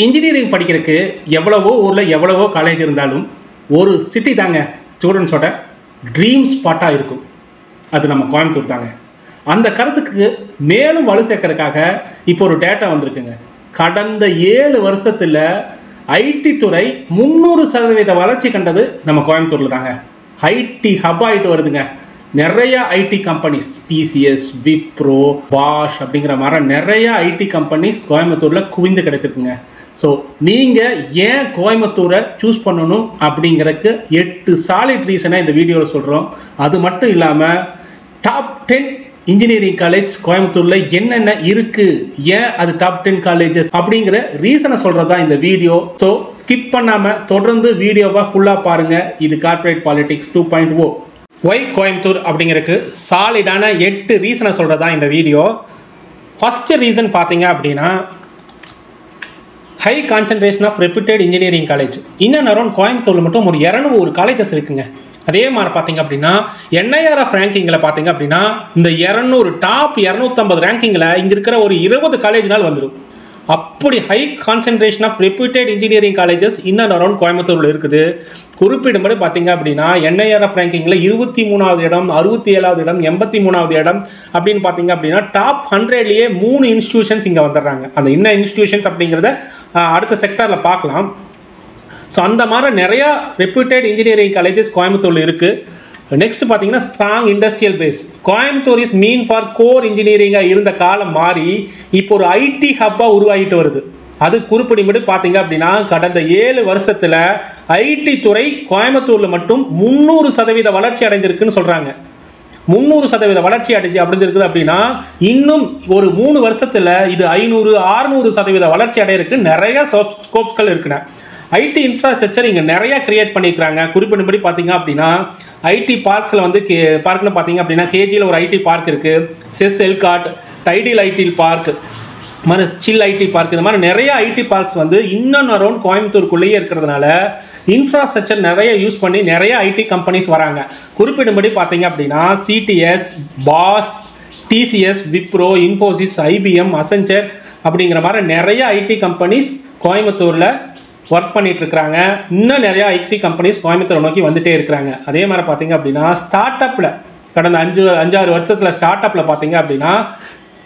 Engineering படிக்கிறதுக்கு எவ்வளவோ ஊரில் எவ்வளவோ காலேஜ் இருந்தாலும் ஒரு சிட்டி தாங்க ஸ்டூடெண்ட்ஸோட ட்ரீம் ஸ்பாட்டாக இருக்கும். அது நம்ம கோயம்புத்தூர் தாங்க. அந்த கருத்துக்கு மேலும் வலு சேர்க்கறதுக்காக இப்போ ஒரு டேட்டா வந்திருக்குங்க. கடந்த 7 வருஷத்தில் ஐடி துறை 300% வளர்ச்சி கண்டது நம்ம கோயம்புத்தூரில் தாங்க. ஐடி ஹப் ஆகிட்டு வருதுங்க. நிறைய IT companies, TCS, Wipro, Bosch அப்படிங்கிற மாதிரி நிறைய ஐடி கம்பெனிஸ் கோயம்புத்தூரில் குவிந்து கிடைச்சிருக்குங்க. ஸோ நீங்கள் ஏன் கோயம்புத்தூரை சூஸ் பண்ணணும் அப்படிங்கிறதுக்கு 8 சாலிட் ரீசனை இந்த வீடியோவில் சொல்கிறோம். அது மட்டும் இல்லாமல் டாப் 10 இன்ஜினியரிங் காலேஜ் கோயம்புத்தூரில் என்னென்ன இருக்குது, ஏன் அது டாப் 10 காலேஜஸ் அப்படிங்கிற ரீசனை சொல்கிறது தான் இந்த வீடியோ. ஸோ ஸ்கிப் பண்ணாமல் தொடர்ந்து வீடியோவை ஃபுல்லாக பாருங்கள். இது கார்ப்பரேட் பாலிடிக்ஸ் 2.0. ஒய் கோயம்புத்தூர் அப்படிங்கிறதுக்கு சாலிடான 8 ரீசனை சொல்கிறது தான் இந்த வீடியோ. ஃபஸ்ட்டு ரீசன் பார்த்தீங்க அப்படின்னா high concentration of reputed engineering college. இன்னும் அரௌண்ட் கோயம்புத்தூரில் மட்டும் ஒரு 200 காலேஜஸ் இருக்குங்க. அதே மாதிரி பார்த்தீங்க அப்படின்னா NIRF ரேங்கிங்கில் பார்த்தீங்க அப்படின்னா இந்த 200 டாப் 250 ரேங்கிங்கில் இங்கே இருக்கிற ஒரு 20 காலேஜ்னால் வந்துடும். அப்படி high concentration of reputed engineering colleges இன்னும் அரௌண்ட் கோயம்புத்தூரில் இருக்குது. குறிப்பிடும்படி பார்த்தீங்க அப்படின்னா NIRF ரேங்கிங்கில் 23வது இடம், 67வது இடம், 83வது இடம் அப்படின்னு பார்த்தீங்க அப்படின்னா டாப் 100லேயே 3 இன்ஸ்டிடியூஷன்ஸ் இங்கே வந்துடுறாங்க. அந்த என்ன இன்ஸ்டிடியூஷன்ஸ் அப்படிங்கிறத அடுத்த செக்டரில் பார்க்கலாம். ஸோ அந்த மாதிரி நிறையா ரெப்யூட்டட் இன்ஜினியரிங் காலேஜஸ் கோயம்புத்தூரில் இருக்குது. நெக்ஸ்ட் பார்த்தீங்கன்னா strong industrial base. Coimbatore is mean for core இன்ஜினியரிங்காக இருந்த காலம் மாறி இப்போ ஒரு ஐடி ஹப்பாக உருவாகிட்டு வருது. அது குறிப்பிடும்படி பார்த்தீங்க அப்படின்னா கடந்த 7 வருஷத்தில் ஐடி துறை கோயம்புத்தூரில் மட்டும் 300% வளர்ச்சி அடைஞ்சிருக்குன்னு சொல்கிறாங்க. 300% வளர்ச்சி அடைஞ்சிருக்குது அப்படின்னா இன்னும் ஒரு 3 வருஷத்தில் இது 500-600% வளர்ச்சி அடையிறதுக்கு நிறைய ஸ்கோப்ஸ்கள் இருக்குண்ணே. ஐடி இன்ஃப்ராஸ்ட்ரக்சர் இங்கே நிறையா கிரியேட் பண்ணியிருக்கிறாங்க. குறிப்பிடும்படி பார்த்தீங்க அப்படின்னா ஐடி பார்க்ஸில் வந்து பார்க்னு பார்த்தீங்க அப்படின்னா கேஜியில் ஒரு ஐடி பார்க் இருக்குது, chess ELCOT, Tidel IT park, மாதிரி சில் ஐடி பார்க், இந்த மாதிரி நிறைய ஐடி பார்க்ஸ் வந்து இன்னும் அரௌண்ட் கோயம்புத்தூருக்குள்ளேயே இருக்கிறதுனால இன்ஃப்ராஸ்ட்ரக்சர் நிறைய யூஸ் பண்ணி நிறைய ஐடி கம்பெனிஸ் வராங்க. குறிப்பிடும்படி பார்த்தீங்க அப்படின்னா CTS, Bosch, TCS, Wipro, Infosys, IBM, Accenture அப்படிங்கிற மாதிரி நிறைய ஐடி கம்பெனிஸ் கோயம்புத்தூரில் ஒர்க் பண்ணிட்டு இருக்கிறாங்க. இன்னும் நிறையா ஐடி கம்பெனிஸ் கோயம்புத்தூரை நோக்கி வந்துட்டே இருக்கிறாங்க. அதே மாதிரி பார்த்தீங்க அப்படின்னா ஸ்டார்ட் அப்பில் கடந்த 5-6 வருஷத்தில் ஸ்டார்ட் அப்பில் பார்த்தீங்க அப்படின்னா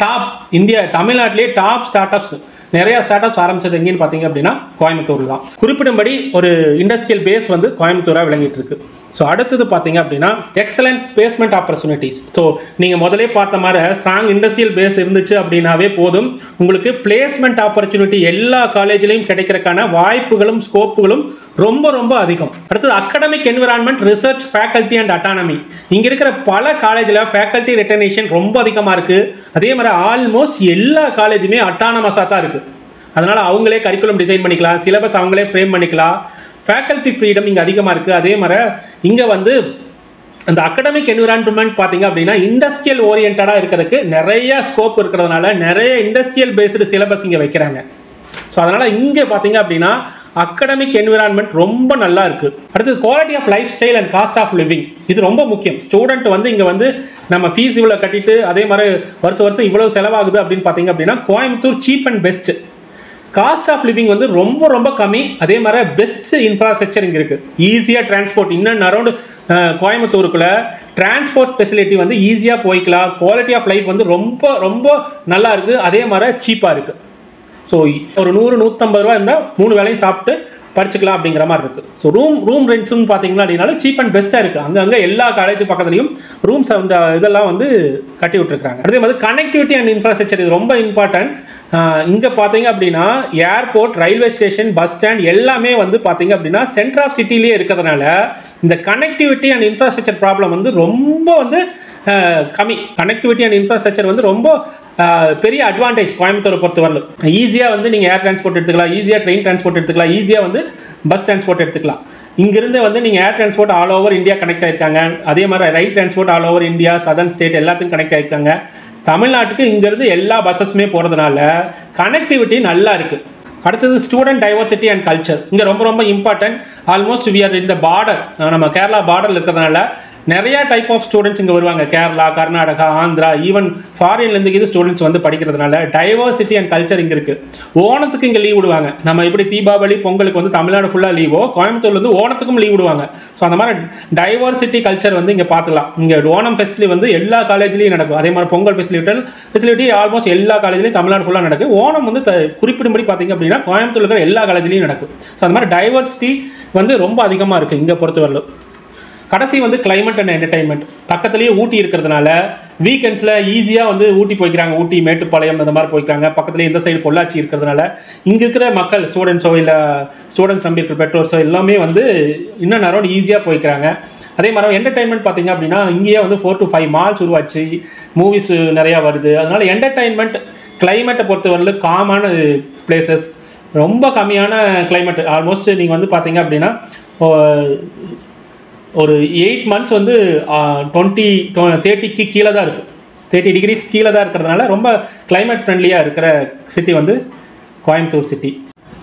டாப் இந்தியா தமிழ்நாட்டிலே டாப் ஸ்டார்ட் அப்ஸ் நிறையா ஸ்டார்ட் அப்ஸ் ஆரம்பிச்சது எங்கேன்னு பார்த்தீங்க அப்படின்னா கோயம்புத்தூர் தான். குறிப்பிடும்படி ஒரு இண்டஸ்ட்ரியல் பேஸ் வந்து கோயம்புத்தூராக விளங்கிட்டு இருக்கு. ஸோ அடுத்தது பார்த்தீங்க அப்படின்னா எக்ஸலண்ட் பிளேஸ்மெண்ட் ஆப்பர்ச்சுனிட்டிஸ். ஸோ நீங்கள் முதலே பார்த்த மாதிரி ஸ்ட்ராங் இண்டஸ்ட்ரியல் பேஸ் இருந்துச்சு அப்படின்னாவே போதும், உங்களுக்கு பிளேஸ்மெண்ட் ஆப்பர்ச்சுனிட்டி எல்லா காலேஜ்லையும் கிடைக்கிறதுக்கான வாய்ப்புகளும் ஸ்கோப்புகளும் ரொம்ப ரொம்ப அதிகம். அடுத்தது academic environment, research, faculty and autonomy. இங்கே இருக்கிற பல காலேஜில் ஃபேக்கல்ட்டி ரெட்டனேஷன் ரொம்ப அதிகமாக இருக்குது. அதே மாதிரி ஆல்மோஸ்ட் எல்லா காலேஜுமே அட்டானமஸாக தான் இருக்குது. அதனால் அவங்களே கரிக்குலம் டிசைன் பண்ணிக்கலாம், சிலபஸ் அவங்களே ஃப்ரேம் பண்ணிக்கலாம், ஃபேக்கல்ட்டி ஃப்ரீடம் இங்கே அதிகமாக இருக்குது. அதே மாதிரி இங்கே வந்து அந்த அகடமிக் என்விரான்மெண்ட் பார்த்தீங்க அப்படின்னா இண்டஸ்ட்ரியல் ஓரியன்டாக இருக்கிறதுக்கு நிறைய ஸ்கோப் இருக்கிறதுனால நிறைய இண்டஸ்ட்ரியல் பேஸ்டு சிலபஸ் இங்கே வைக்கிறாங்க. ஸோ அதனால் இங்கே பார்த்தீங்க அப்படின்னா அகடமிக் என்விரான்மெண்ட் ரொம்ப நல்லா இருக்குது. அடுத்தது quality of life style and cost of living. இது ரொம்ப முக்கியம். ஸ்டூடெண்ட் வந்து இங்கே வந்து நம்ம ஃபீஸ் இவ்வளோ கட்டிட்டு அதே மாதிரி வருஷம் இவ்வளோ செலவாகுது அப்படின்னு பார்த்தீங்க அப்படின்னா Coimbatore cheap and best. Cost of living வந்து ரொம்ப ரொம்ப கம்மி. அதே மாதிரி பெஸ்ட் இன்ஃப்ராஸ்ட்ரக்சர் இங்கே இருக்குது. ஈஸியாக டிரான்ஸ்போர்ட் இன்னும் அரௌண்ட் கோயம்புத்தூருக்குள்ளே டிரான்ஸ்போர்ட் ஃபெசிலிட்டி வந்து ஈஸியாக போய்க்கலாம். குவாலிட்டி ஆஃப் லைஃப் வந்து ரொம்ப ரொம்ப நல்லா இருக்குது. அதே மாதிரி சீப்பாக இருக்குது. ஸோ ஒரு 100-150 ரூபா இருந்தால் 3 வேளையும் சாப்பிட்டு படிச்சுக்கலாம் அப்படிங்கிற மாதிரி இருக்குது. ஸோ ரூம் ரெண்ட்ஸுன்னு பார்த்தீங்கன்னா அப்படின்னாலும் சீப் அண்ட் பெஸ்ட்டாக இருக்குது. அங்கங்கே எல்லா காலேஜ் பக்கத்துலையும் ரூம்ஸ் அந்த இதெல்லாம் வந்து கட்டி விட்டுருக்காங்க. அதே மாதிரி கனெக்டிவிட்டி அண்ட் இன்ஃப்ராஸ்ட்ரக்சர் இது ரொம்ப இம்பார்ட்டன்ட். இங்கே பார்த்தீங்க அப்படின்னா airport, railway station, bus stand எல்லாமே வந்து பார்த்தீங்க அப்படின்னா சென்டர் ஆஃப் சிட்டிலேயே இருக்கிறதுனால இந்த கனெக்டிவிட்டி அண்ட் இன்ஃப்ராஸ்ட்ரக்சர் ப்ராப்ளம் வந்து ரொம்ப வந்து கம்மி. கனெக்டிவிட்டி அண்ட் இன்ஃப்ராஸ்ட்ரக்சர் வந்து ரொம்ப பெரிய அட்வான்டேஜ் கோயம்புத்தூரை பொறுத்தவரைக்கும். ஈஸியாக வந்து நீங்கள் ஏர் டிரான்ஸ்போர்ட் எடுத்துக்கலாம், ஈஸியாக ட்ரெயின் டிரான்ஸ்போர்ட் எடுத்துக்கலாம், ஈஸியாக வந்து பஸ் டிரான்ஸ்போர்ட் எடுத்துக்கலாம். இங்கிருந்து வந்து நீங்கள் air transport all over India connect ஆகிருக்காங்க. அதே மாதிரி rail transport all over India, southern state எல்லாத்துக்கும் கனெக்ட் ஆகிருக்காங்க. தமிழ்நாட்டுக்கு இங்கேருந்து எல்லா பஸ்ஸஸுமே போகிறதுனால கனெக்டிவிட்டி நல்லா இருக்குது. அடுத்தது ஸ்டூடெண்ட் டைவர்சிட்டி அண்ட் கல்ச்சர். இங்கே ரொம்ப ரொம்ப important. Almost we are in the border, நம்ம கேரளா பார்டரில் இருக்கிறதுனால நிறைய டைப் ஆஃப் ஸ்டூடெண்ட்ஸ் இங்கே வருவாங்க. கேரளா, கர்நாடகா, ஆந்திரா, ஈவன் ஃபாரின்லேருந்து இது ஸ்டூடெண்ட்ஸ் வந்து படிக்கிறதுனால டைவர்சிட்டி அண்ட் கல்ச்சர் இங்கே இருக்குது. ஓணத்துக்கு இங்கே லீவ் விடுவாங்க. நம்ம எப்படி தீபாவளி, பொங்கலுக்கு வந்து தமிழ்நாடு ஃபுல்லாக லீவோ, கோயம்புத்தூர்ல வந்து ஓணத்துக்கும் லீவ் விடுவாங்க. ஸோ அந்த மாதிரி டைவர்சிட்டி கல்ச்சர் வந்து இங்கே பார்த்துக்கலாம். இங்கே ஓணம் ஃபெஸ்டிவல் வந்து எல்லா காலேஜ்லையும் நடக்கும். அதே மாதிரி பொங்கல் ஃபெசிலிட்டி ஆல்மோஸ்ட் எல்லா காலேஜ்லையும் தமிழ்நாடு ஃபுல்லாக நடக்கும். ஓணம் வந்து குறிப்பிடும்படி பார்த்தீங்க அப்படின்னா கோயம்புத்தூர்ல இருக்கிற எல்லா காலேஜ்லையும் நடக்கும். ஸோ அந்த மாதிரி டைவர்சிட்டி வந்து ரொம்ப அதிகமாக இருக்குது இங்கே பொறுத்தவரையிலும். கடைசி வந்து கிளைமேட் அண்ட் என்டர்டைன்மெண்ட். பக்கத்துலேயே ஊட்டி இருக்கிறதுனால வீக்கெண்ட்ஸில் ஈஸியாக வந்து ஊட்டி போய்க்கிறாங்க. ஊட்டி, மேட்டுப்பாளையம் இந்த மாதிரி போய்க்கிறாங்க. பக்கத்துலேயே இந்த சைடு பொள்ளாச்சி இருக்கிறதுனால இங்கே இருக்கிற மக்கள், ஸ்டூடெண்ட்ஸோ இல்லை ஸ்டூடெண்ட்ஸ் நம்பி இருக்கிற பெற்றோர்ஸோ எல்லாமே வந்து இன்னும் அரௌண்ட் ஈஸியாக போய்க்கிறாங்க. அதே மாதிரி என்டர்டைன்மெண்ட் பார்த்தீங்க அப்படின்னா இங்கேயே வந்து 4 to 5 மால்ஸ் உருவாச்சு, மூவிஸ் நிறையா வருது. அதனால என்டர்டைன்மெண்ட் கிளைமேட்டை பொறுத்தவரையில் காமான பிளேசஸ், ரொம்ப கம்மியான கிளைமேட். ஆல்மோஸ்ட் நீங்கள் வந்து பார்த்தீங்க அப்படின்னா ஒரு 8 months வந்து 30க்கு கீழே தான் இருக்குது. 30 degrees கீழே தான் இருக்கிறதுனால ரொம்ப கிளைமேட் ஃப்ரெண்ட்லியாக இருக்கிற சிட்டி வந்து Coimbatore city.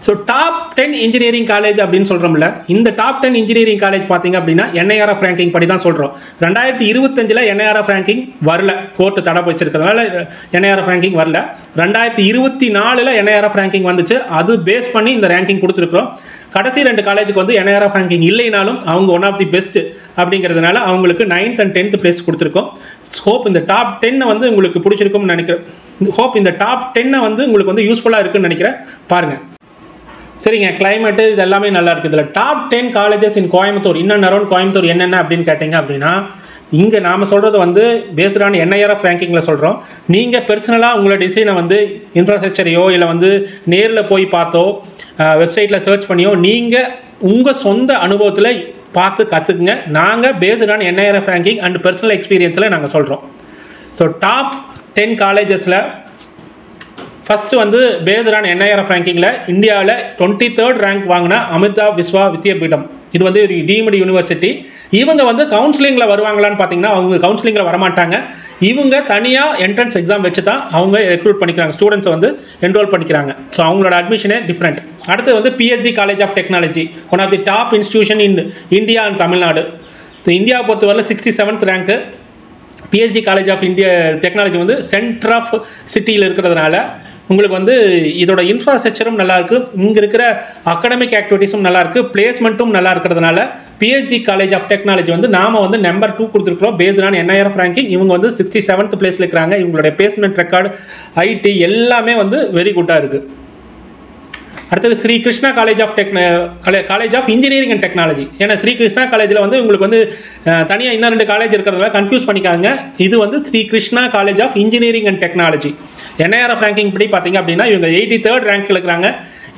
So top 10 engineering college அப்படின்னு சொல்கிறோம்ல, இந்த டாப் 10 இன்ஜினியரிங் காலேஜ் பார்த்தீங்க அப்படின்னா NIRF ரேங்கிங் படி தான் சொல்கிறோம். 2025 NIRF ரேங்கிங் வரல, கோர்ட்டு தடை வச்சிருக்கிறதுனால NIRF ரேங்கிங் வரல. 2024 NIRF ரேங்கிங் வந்துச்சு. அது பேஸ் பண்ணி இந்த ரேங்கிங் கொடுத்துருக்குறோம். கடைசி 2 காலேஜுக்கு வந்து NIRF ரேங்கிங் இல்லைனாலும் அவங்க ஒன் ஆஃப் தி பெஸ்ட் அப்படிங்கிறதுனால அவங்களுக்கு 9th and 10th பிளேஸ் கொடுத்துருக்கோம். ஹோப் இந்த டாப் 10 வந்து உங்களுக்கு பிடிச்சிருக்கும்னு நினைக்கிறேன். ஹோப் இந்த டாப் 10 வந்து உங்களுக்கு வந்து யூஸ்ஃபுல்லாக இருக்குன்னு நினைக்கிறேன். பாருங்கள். சரிங்க, கிளைமேட்டு இது எல்லாமே நல்லா இருக்குது. இதில் டாப் 10 காலேஜஸ் இன் கோயம்புத்தூர், இன்னும் அரௌண்ட் கோயம்புத்தூர் என்னென்ன அப்படின்னு கேட்டிங்க அப்படின்னா, இங்கே நாம் சொல்கிறது வந்து பேஸ்டான NIRF ரேங்கிங்கில் சொல்கிறோம். நீங்கள் பர்சனலாக உங்களோட டிசைனை வந்து இன்ஃப்ராஸ்ட்ரக்சரையோ இல்லை வந்து நேரில் போய் பார்த்தோ வெப்சைட்டில் சர்ச் பண்ணியோ நீங்கள் உங்கள் சொந்த அனுபவத்தில் பார்த்து கற்றுக்குங்க. நாங்கள் பேஸ்டான NIRF ரேங்கிங் அண்ட் பர்சனல் எக்ஸ்பீரியன்ஸில் நாங்கள் சொல்கிறோம். ஸோ டாப் 10 காலேஜஸில் ஃபஸ்ட்டு வந்து பேஸ்டான NIRF ரேங்கிங்கில் இந்தியாவில் 23rd ரேங்க் வாங்கின அமிர்தா விஸ்வா வித்யாபீடம். இது வந்து ஒரு டீம்டு யூனிவர்சிட்டி. இவங்க வந்து கவுன்சிலிங்கில் வருவாங்களான்னு பார்த்தீங்கன்னா அவங்க கவுன்சிலிங்கில் வரமாட்டாங்க. இவங்க தனியாக என்ட்ரன்ஸ் எக்ஸாம் வச்சு தான் அவங்க ரெக்ரூட் பண்ணிக்கிறாங்க, ஸ்டூடெண்ட்ஸை வந்து என்ரோல் பண்ணிக்கிறாங்க. ஸோ அவங்களோட அட்மிஷனே டிஃப்ரெண்ட். அடுத்து வந்து PSG college of technology, one of the top institution in India and Tamil Nadu. இந்தியாவை பொறுத்தவரை 67th rank. PSG college of India technology வந்து சென்டர் ஆஃப் சிட்டியில் இருக்கிறதுனால உங்களுக்கு வந்து இதோட இன்ஃப்ராஸ்ட்ரக்சரும் நல்லாயிருக்கு, இங்கே இருக்கிற அகாடமிக் ஆக்டிவிட்டீஸும் நல்லாயிருக்கு, பிளேஸ்மெண்ட்டும் நல்லா இருக்கிறதுனால PSG காலேஜ் ஆஃப் டெக்னாலஜி வந்து நாம் வந்து நம்பர் 2 கொடுத்துருக்குறோம் பேஸ்டான NIRF ரேங்கிங். இவங்க வந்து 67th பிளேஸில் இருக்கிறாங்க. இவங்களுடைய பிளேஸ்மெண்ட் ரெக்கார்டு, IT எல்லாமே வந்து வெரி குட்டாக இருக்குது. அடுத்தது Sri Krishna college of engineering and technology. ஏன்னா ஸ்ரீ கிருஷ்ணா காலேஜில் வந்து உங்களுக்கு வந்து தனியாக இன்னும் 2 காலேஜ் இருக்கிறதுனால கன்ஃபியூஸ் பண்ணிக்காங்க. இது வந்து Sri Krishna college of engineering and technology. NIRF ranking படி பார்த்தீங்க அப்படின்னா இவங்க 83rd ரேங்க்கில் இருக்கிறாங்க.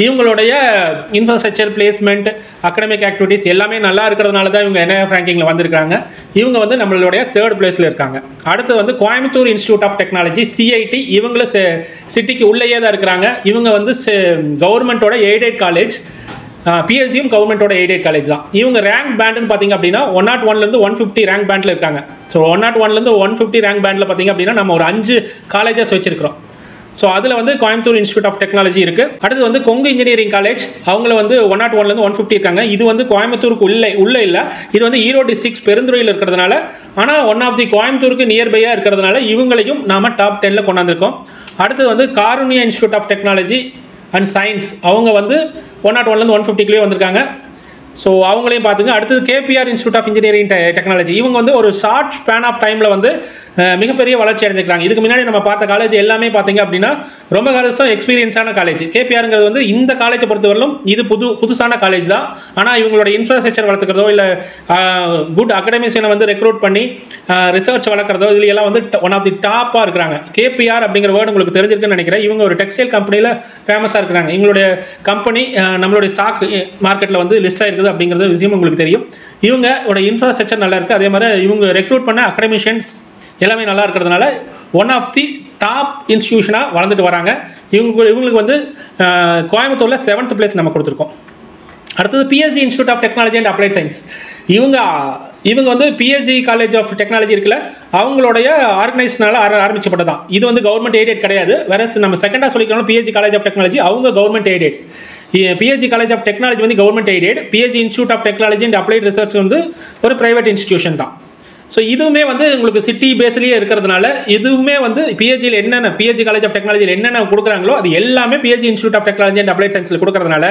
இவங்களுடைய இன்ஃப்ராஸ்ட்ரக்சர், பிளேஸ்மெண்ட், அகாடமிக் ஆக்டிவிட்டீஸ் எல்லாமே நல்லா இருக்கிறதுனால தான் இவங்க NIRF ரேங்கிங்கில் வந்திருக்காங்க. இவங்க வந்து நம்மளுடைய 3rd பிளேஸில் இருக்காங்க. அடுத்து வந்து Coimbatore institute of technology CIT, இவங்களும் சிட்டிக்கு உள்ளேயே தான் இருக்கிறாங்க. இவங்க வந்து கவர்மெண்ட்டோட எய்டட் காலேஜ். PSUம் கவர்மெண்ட்டோட எய்டட் காலேஜ் தான். இவங்க ரேங்க் பேண்டுன்னு பார்த்தீங்க அப்படின்னா 101லேருந்து 150 ரேங்க் பேண்டில் இருக்காங்க. ஸோ 101லேருந்து 150 ரேங்க் பேண்டில் பார்த்தீங்க அப்படின்னா நம்ம ஒரு 5 காலேஜஸ் வச்சிருக்கிறோம். ஸோ அதில் வந்து கோயம்புத்தூர் இன்ஸ்டியூட் ஆஃப் டெக்னாலஜி இருக்குது. அடுத்து வந்து கொங்கு இன்ஜினியரிங் காலேஜ், அவங்கள வந்து 101லேருந்து 150 இருக்காங்க. இது வந்து கோயம்புத்தூருக்கு உள்ளே இல்லை, இது வந்து ஈரோடு டிஸ்ட்ரிக்ட் பெருந்துறையில் இருக்கிறதுனால, ஆனால் ஒன் ஆஃப் தி கோயம்புத்தூருக்கு நியர்பையாக இருக்கிறதுனால இவங்களையும் நாம் டாப் 10ல் கொண்டாந்துருக்கோம். அடுத்து வந்து Karunya institute of technology and science, அவங்க வந்து 101லேருந்து 150க்குள்ளே வந்திருக்காங்க. ஸோ அவங்களையும் பார்த்துங்க. அடுத்தது KPR institute of engineering technology, இவங்க வந்து ஒரு ஷார்ட் ஸ்பேன் ஆஃப் டைமில் வந்து மிகப்பெரிய வளர்ச்சி அடைஞ்சிருக்காங்க. இதுக்கு முன்னாடி நம்ம பார்த்த காலேஜ் எல்லாமே பார்த்தீங்க அப்படின்னா ரொம்ப காலேஜும் எக்ஸ்பீரியன்ஸான காலேஜ். KPRங்கிறது வந்து இந்த காலேஜை பொறுத்தவரையிலும் இது புதுசான காலேஜ் தான். ஆனால் இவங்களோட இன்ஃப்ராஸ்ட்ரக்சர் வளர்த்துக்கிறதோ இல்லை குட் அகாடமிஷியனை வந்து ரெக்ரூட் பண்ணி ரிசர்ச் வளர்க்குறதோ இதுல எல்லாம் வந்து ஒன் ஆஃப் தி டாப்பாக இருக்கிறாங்க. KPR அப்படிங்கிற வேர்டு உங்களுக்கு தெரிஞ்சிருக்குன்னு நினைக்கிறேன். இவங்க ஒரு டெக்ஸ்டைல் கம்பெனியில் ஃபேமஸாக இருக்கிறாங்க. எங்களுடைய கம்பெனி நம்மளுடைய ஸ்டாக் மார்க்கெட்டில் வந்து லிஸ்ட் ஆகிருக்குது அப்படிங்கிறது விஷயம் உங்களுக்கு தெரியும். இவங்களோட இன்ஃப்ராஸ்ட்ரக்சர் நல்லா இருக்குது. அதே மாதிரி இவங்க ரெக்ரூட் பண்ண அகாடமிஷியன்ஸ் எல்லாமே நல்லா இருக்கிறதுனால ஒன் ஆஃப் தி டாப் இன்ஸ்டியூஷனாக வளர்ந்துட்டு வராங்க. இவங்களுக்கு வந்து கோயம்புத்தூரில் 7th பிளேஸ் நம்ம கொடுத்துருக்கோம். அடுத்தது PSG institute of technology and applied science. இவங்க வந்து PSG காலேஜ் ஆஃப் டெக்னாலஜி இருக்குல்ல, அவங்களுடைய ஆர்கனைஸ்னால ஆரம்பிக்கப்பட்டதான். இது வந்து கவர்மெண்ட் எய்டட் கிடையாது. வேற நம்ம செகண்டாக சொல்லிக்கிறோம் PSG காலேஜ் ஆஃப் டெக்னாலஜி, அவங்க government aided. PSG college of technology வந்து government aided. PSG institute of technology and applied research வந்து ஒரு பிரைவேட் இன்ஸ்டியூஷன் தான். ஸோ இதுவுமே வந்து உங்களுக்கு சிட்டி பேஸ்லேயே இருக்கிறதுனால இதுவுமே வந்து பிஹெச்சியில் என்னென்ன பிஹெச்சி காலேஜ் ஆஃப் டெக்னாலஜியில் என்னென்ன கொடுக்குறாங்களோ அது எல்லாமே PHC institute of technology and applied சயின்ஸில் கொடுக்கறதுனால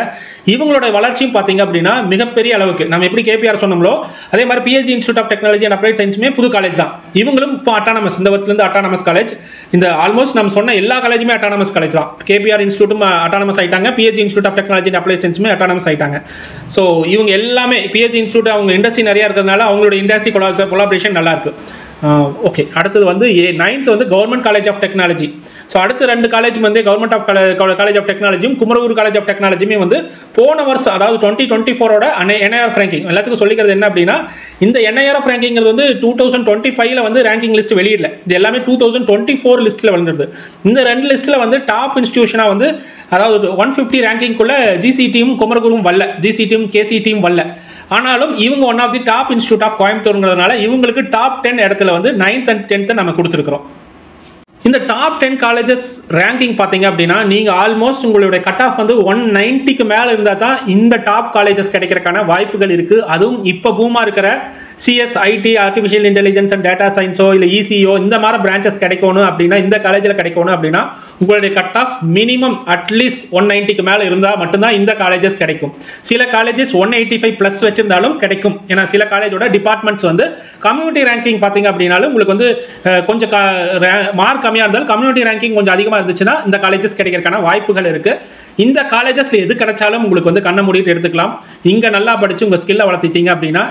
இவங்களோட வளர்ச்சியும் பார்த்தீங்க அப்படின்னா மிகப்பெரிய அளவுக்கு நம்ம எப்படி கேபிஆர் சொன்னோம்லோ அதே மாதிரி PSG institute of technology and applied சயின்ஸுமே புது காலேஜ் தான். இவங்களும் இப்போ அட்டானமஸ் இந்த வருஷத்துலேருந்து அட்டானமஸ் காலேஜ். இந்த ஆல்மோஸ்ட் நம்ம சொன்ன எல்லா காலேஜுமே அட்டானமஸ் காலேஜ் தான். கேபிஆர் இன்ஸ்டியூட்டும் அட்டானமஸ் ஆயிட்டாங்க, PSG institute of technology and applied சயின்ஸுமே அட்டானமஸ் ஆயிட்டாங்க. ஸோ இவங்க எல்லாமே பிஹெச்சி இன்ஸ்டியூட் அவங்க இண்டஸ்ட்ரி நிறைய இருக்கிறதுனால அவங்களோட இண்டஸ்ட்ரி கொலாபரேஷன் நல்லா இருக்கு. ஓகே, அடுத்தது வந்து 9th வந்து government college of technology. So அடுத்த 2 காலேஜ் வந்து கவர்மெண்ட் ஆஃப் காலேஜ் ஆஃப் டெக்னாலஜியும் குமரகுரு காலேஜ் ஆஃப் டெக்னாலஜியுமே வந்து போன வருஷம் அதாவது 2024 என்ஐஆர்எஃப் ரேங்கிங் எல்லாத்துக்கும் சொல்லிக்கிறது என்ன அப்படின்னா இந்த என்ஐஆர்எஃப் ரேங்கிங்கிறது வந்து 2025 வந்து ரேங்கிங் லிஸ்ட் வெளியிடல, இது எல்லாமே 2024 லிஸ்ட்டில் வந்துடுது. இந்த 2 லிஸ்ட்டில் வந்து டாப் இன்ஸ்டியூஷனாக வந்து அதாவது 150 ரேங்கிங்குள்ள ஜிசிடியும் குமரகுருவும் வரல, ஜிசிடியும் கேசிடியும் வரல. ஆனாலும் இவங்க one of the top institute of கோயம்புத்தூர்ங்கிறதுனால இவங்களுக்கு டாப் 10 இடத்துல வந்து 9th and 10th நம்ம கொடுத்துருக்கிறோம். இந்த டாப் 10 காலேஜஸ் ரேங்கிங் பார்த்தீங்க அப்படின்னா நீங்கள் ஆல்மோஸ்ட் உங்களுடைய கட் ஆஃப் வந்து 190க்கு மேலே இருந்தால் தான் இந்த டாப் காலேஜஸ் கிடைக்கிறதுக்கான வாய்ப்புகள் இருக்குது. அதுவும் இப்போ பூமாக இருக்கிற CS, IT, artificial intelligence and data சயின்ஸோ இல்லை இசிஓ இந்த மாதிரி பிரான்ச்சஸ் கிடைக்கணும் அப்படின்னா இந்த காலேஜில் கிடைக்கணும் அப்படின்னா உங்களுடைய கட் ஆஃப் மினிமம் அட்லீஸ்ட் 190க்கு மேலே இருந்தால் மட்டும்தான் இந்த காலேஜஸ் கிடைக்கும். சில காலேஜஸ் 185+ வச்சிருந்தாலும் கிடைக்கும். ஏன்னா சில காலேஜோட டிபார்ட்மெண்ட்ஸ் வந்து கம்யூனிட்டி ரேங்கிங் பார்த்தீங்க அப்படின்னாலும் உங்களுக்கு வந்து கொஞ்சம் மார்க் கம்மியாக இருந்தாலும் கம்யூனிட்டி ரேங்கிங் கொஞ்சம் அதிகமாக இருந்துச்சுன்னா இந்த காலேஜஸ் கிடைக்கிறதுக்கான வாய்ப்புகள் இருக்குது. இந்த காலேஜஸ் எது கிடைச்சாலும் உங்களுக்கு வந்து கண்ணை மூடிட்டு எடுத்துக்கலாம். இங்கே நல்லா படித்து உங்கள் ஸ்கில்லை வளர்த்திட்டீங்க அப்படின்னா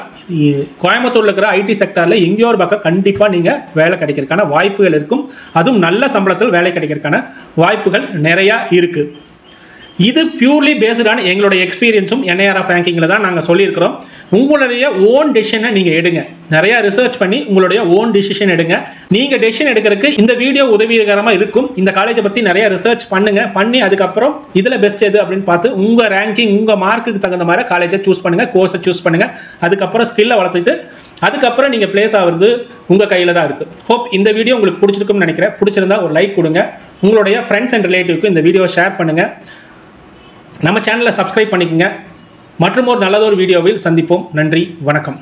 கோயம்புத்தூரில் இருக்கிற ஐடி செக்டரில் எங்கேயோ ஒரு பக்கம் கண்டிப்பாக நீங்கள் வேலை கிடைக்கிறதுக்கான வாய்ப்புகள் இருக்கும். அதுவும் நல்ல சம்பளத்தில் வேலை கிடைக்கிறதுக்கான வாய்ப்புகள் நிறையா இருக்குது. இது பியூர்லி பேஸ்டான எங்களுடைய எக்ஸ்பீரியன்ஸும் என்ஐஆர்எஃப் ரேங்கிங்கில் தான் நாங்கள் சொல்லியிருக்கிறோம். உங்களுடைய ஓன் டெசிஷனை நீங்கள் எடுங்க, நிறையா ரிசர்ச் பண்ணி உங்களுடைய ஓன் டெசிஷன் எடுங்க. நீங்கள் டெசிஷன் எடுக்கிறதுக்கு இந்த வீடியோ உதவிகரமாக இருக்கும். இந்த காலேஜை பற்றி நிறையா ரிசர்ச் பண்ணி அதுக்கப்புறம் இதில் பெஸ்ட் எது அப்படின்னு பார்த்து உங்கள் ரேங்கிங் உங்கள் மார்க்குக்கு தகுந்த மாதிரி காலேஜை சூஸ் பண்ணுங்கள், கோர்ஸை சூஸ் பண்ணுங்கள். அதுக்கப்புறம் ஸ்கில்லை வளர்த்துட்டு அதுக்கப்புறம் நீங்கள் பிளேஸ் ஆகிறது உங்கள் கையில் தான் இருக்குது. ஹோப் இந்த வீடியோ உங்களுக்கு பிடிச்சிருக்கும்னு நினைக்கிறேன். பிடிச்சிருந்தா ஒரு லைக் கொடுங்க, உங்களுடைய ஃப்ரெண்ட்ஸ் அண்ட் ரிலேட்டிவ்க்கு இந்த வீடியோ ஷேர் பண்ணுங்கள். நம்ம சேனலை சப்ஸ்கிரைப் பண்ணிக்கங்க. மற்றும் ஒரு நல்லதொரு வீடியோவில் சந்திப்போம். நன்றி, வணக்கம்.